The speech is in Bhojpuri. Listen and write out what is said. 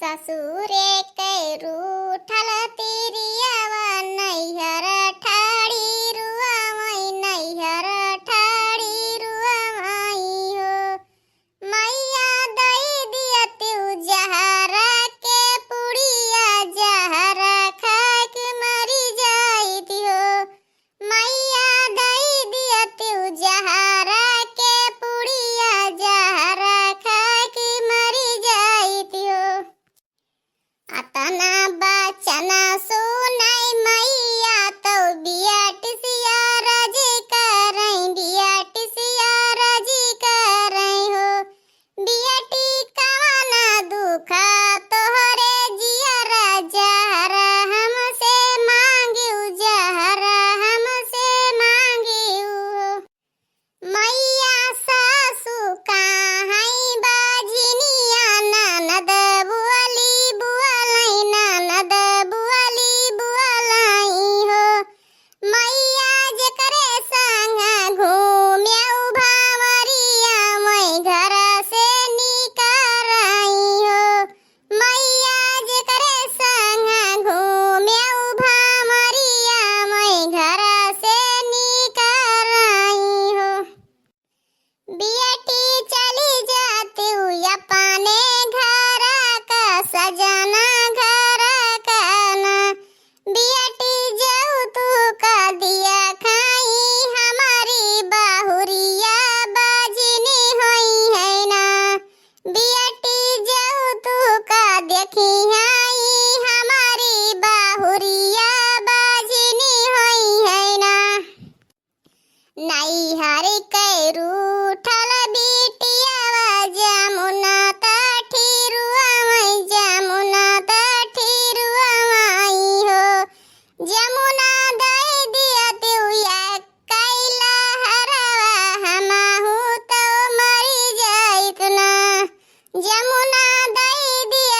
ससुरे के रूठल तिरियावा नैहर ठाड़ी रुआ मई नैहर ठाड़ी रुआ मई हो। मैया दई दिया तू जहरा के पुड़िया जहरा खा के मरी जाइत हो। मैया दई दिया तू जहरा के पुड़िया जहरा खा के मरी जाइत हो। अतना बचना सुनाई मैया तो बियाटिसिया राजी करई बियाटिसिया राजी करई हो। बियाटी कवना दुखा तोहरे जियरा जहरा हमसे मांगिउ जहरा हमसे मांगिउ हो। मैया सासु काहई बाझिनिया ननद बुअली बुअलई ननद बुअली बुअलई हो। मैया जेकरे संग घूम्याउ भावरिया मैं घर से निकरई हो। मैया जेकरे संग घूम्याउ भावरिया मैं घर से निकरई हो। बियाटी चली जाती अपने घर का सजना घर का ना। बियाटी जाऊ तू का दिया खाई हमारी बाहुरिया बाजिनी होई है ना। बियाटी जाऊ तू का देखी आई हमारी बाहुरिया बाजिनी होई है ना। नैहर के रूठल बिटियावा जमुना तटी रुआ मई जमुना तटी रुआ मई हो। जमुना दई दिया तू कैला हरवा हमहू तो मरी जाइत ना। जमुना दई दिया